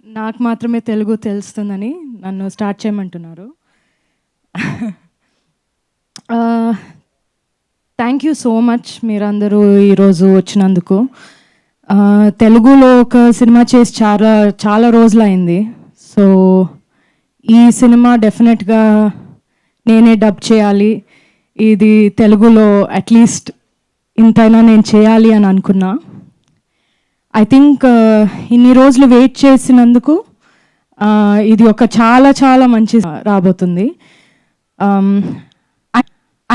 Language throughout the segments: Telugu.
నాకు మాత్రమే తెలుగు తెలుస్తుందని నన్ను స్టార్ట్ చేయమంటున్నారు. థ్యాంక్ యూ సో మచ్ మీరందరూ ఈరోజు వచ్చినందుకు. తెలుగులో ఒక సినిమా చేసి చాలా చాలా రోజులైంది. సో ఈ సినిమా డెఫినెట్గా నేనే డబ్ చేయాలి, ఇది తెలుగులో అట్లీస్ట్ ఇంతైనా నేను చేయాలి అని అనుకున్నా. ఐ థింక్ ఇన్ని రోజులు వెయిట్ చేసినందుకు ఇది ఒక చాలా చాలా మంచి రాబోతుంది.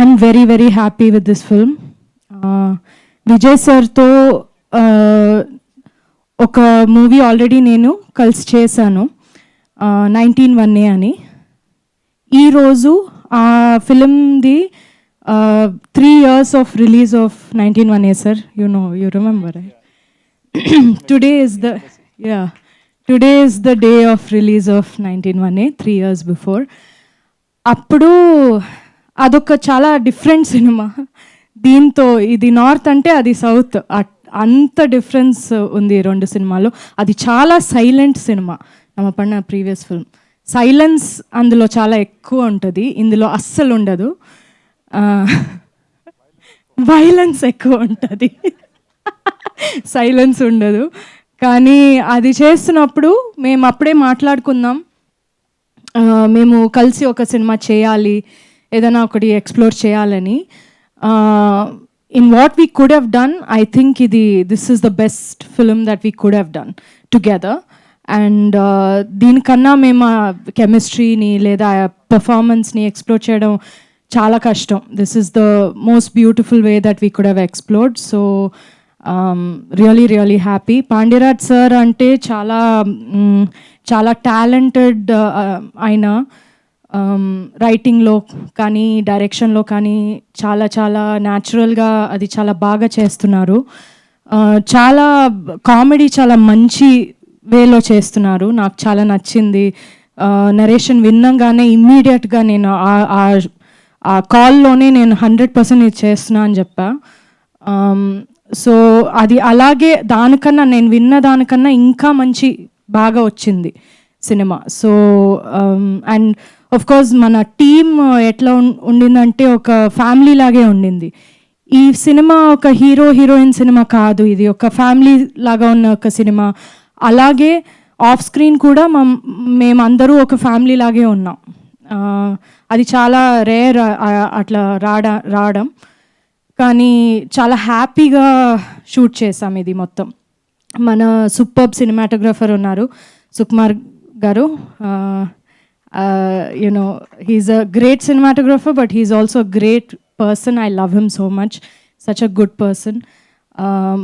I'm very very happy with this film. Vijay సార్తో ఒక మూవీ ఆల్రెడీ నేను కలిసి చేశాను, 19-1 అని. ఈరోజు ఆ ఫిలింది 3 years of release of 19-1 sir. You remember right? Today is the day of release of 19-1, 3 years before. అప్పుడు అదొక చాలా డిఫరెంట్ సినిమా. దీంతో ఇది నార్త్ అంటే అది సౌత్, అంత డిఫరెన్స్ ఉంది రెండు సినిమాలో. అది చాలా సైలెంట్ సినిమా. నమ్మ పడిన ప్రీవియస్ ఫిల్మ్ సైలెన్స్ అందులో చాలా ఎక్కువ ఉంటుంది, ఇందులో అస్సలు ఉండదు. వైలెన్స్ ఎక్కువ ఉంటుంది, సైలెన్స్ ఉండదు. కానీ అది చేస్తున్నప్పుడు మేము అప్పుడే మాట్లాడుకుందాం, మేము కలిసి ఒక సినిమా చేయాలి, ఏదైనా ఒకటి ఎక్స్ప్లోర్ చేయాలని. In what we could have done, I think this is the best film that we could have done together. And దీనికన్నా మేము కెమిస్ట్రీని లేదా పర్ఫార్మెన్స్ని ఎక్స్ప్లోర్ చేయడం చాలా కష్టం. This is the most beautiful way that we could have explored. So really happy. Pandiraj sir అంటే చాలా టాలెంటెడ్. ఆయన రైటింగ్లో కానీ డైరెక్షన్లో కానీ చాలా న్యాచురల్గా అది చాలా బాగా చేస్తున్నారు. చాలా కామెడీ చాలా మంచి వేలో చేస్తున్నారు, నాకు చాలా నచ్చింది. నరేషన్ విన్నంగానే ఇమ్మీడియట్గా నేను ఆ కాల్లోనే నేను 100% ఇది చేస్తున్నా అని చెప్పా. సో అది అలాగే దానికన్నా నేను విన్న దానికన్నా ఇంకా బాగా వచ్చింది cinema. So and of course మన టీమ్ ఎట్లా ఉండిందంటే ఒక ఫ్యామిలీ లాగే ఉండింది. ఈ సినిమా ఒక హీరోయిన్ సినిమా కాదు, ఇది ఒక ఫ్యామిలీ లాగా ఉన్న ఒక సినిమా. అలాగే ఆఫ్ స్క్రీన్ కూడా మేమందరూ ఒక ఫ్యామిలీ లాగే ఉన్నాం. అది చాలా రేర్ అట్లా రావడం, కానీ చాలా హ్యాపీగా షూట్ చేసాం ఇది మొత్తం. మన సూపర్బ్ సినిమాటోగ్రఫర్ ఉన్నారు Sukumar garu. He's a great cinematographer, but he's also great person. I love him so much, such a good person.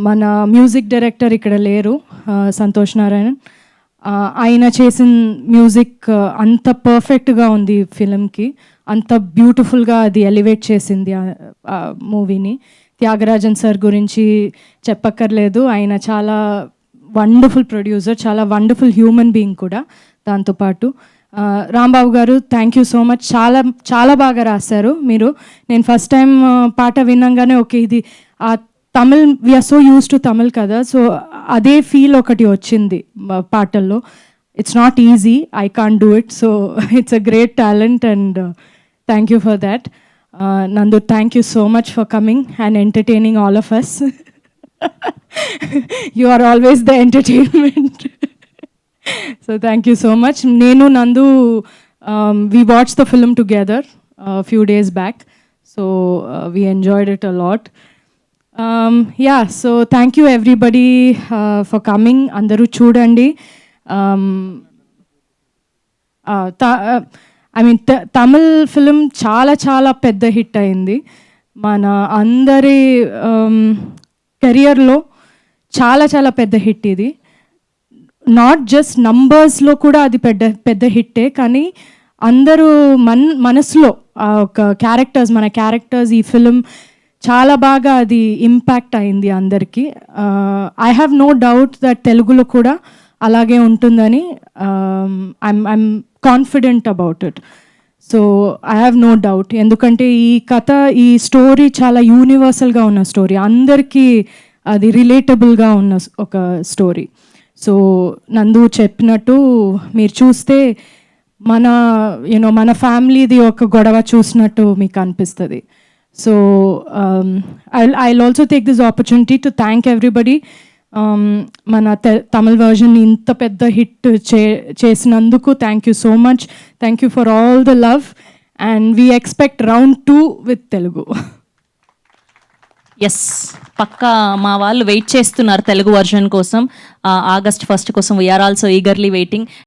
మన మ్యూజిక్ డైరెక్టర్ ఇక్కడ లేరు, సంతోష్ నారాయణన్. ఆయన చేసిన మ్యూజిక్ అంత పర్ఫెక్ట్గా ఉంది ఫిలింకి, అంత బ్యూటిఫుల్గా అది ఎలివేట్ చేసింది ఆ మూవీని. త్యాగరాజన్ సార్ గురించి చెప్పక్కర్లేదు, ఆయన చాలా వండర్ఫుల్ ప్రొడ్యూసర్, చాలా వండర్ఫుల్ హ్యూమన్ బీయింగ్ కూడా. దాంతోపాటు రాంబాబు గారు, థ్యాంక్ యూ సో మచ్. చాలా బాగా రాశారు మీరు. నేను ఫస్ట్ టైం పాట వినంగానే ఓకే ఇది Tamil, we're so use to Tamil కదా, సో అదే ఫీల్ ఒకటి వచ్చింది పాటల్లో. It's not easy, I can't do it, so it's a great talent and thank you for that. Nandu, thank you so much for coming and entertaining all of us. You are always the entertainment. So thank you so much. Nenu, Nandu, we watched the film together a few days back, so we enjoyed it a lot. So thank you everybody for coming. Andaru chudandi. Tamil film చాలా పెద్ద హిట్ అయింది. మన అందరి కెరియర్లో చాలా పెద్ద హిట్ ఇది. నాట్ జస్ట్ నంబర్స్లో కూడా అది పెద్ద హిట్టే, కానీ అందరూ మనసులో ఒక మన క్యారెక్టర్స్ ఈ ఫిలిం చాలా బాగా అది ఇంపాక్ట్ అయింది అందరికీ. I have no doubt that తెలుగులో కూడా అలాగే ఉంటుందని. I'm confident about it. So I have no doubt, ఎందుకంటే ఈ స్టోరీ చాలా యూనివర్సల్గా ఉన్న స్టోరీ, అందరికీ అది రిలేటబుల్గా ఉన్న ఒక స్టోరీ. సో నందు చెప్పినట్టు మీరు చూస్తే మన మన ఫ్యామిలీది ఒక గొడవ చూసినట్టు మీకు అనిపిస్తుంది. So I also take this opportunity to thank everybody. మన తమిళ్ వర్జన్ ఇంత పెద్ద హిట్ చేసినందుకు thank you so much. Thank you for all the love and we expect round 2 with Telugu. Yes, పక్కా మా వాళ్ళు వెయిట్ చేస్తున్నారు తెలుగు వర్జన్ కోసం. August 1st కోసం వీఆర్ ఆల్సో ఈగర్లీ వెయిటింగ్.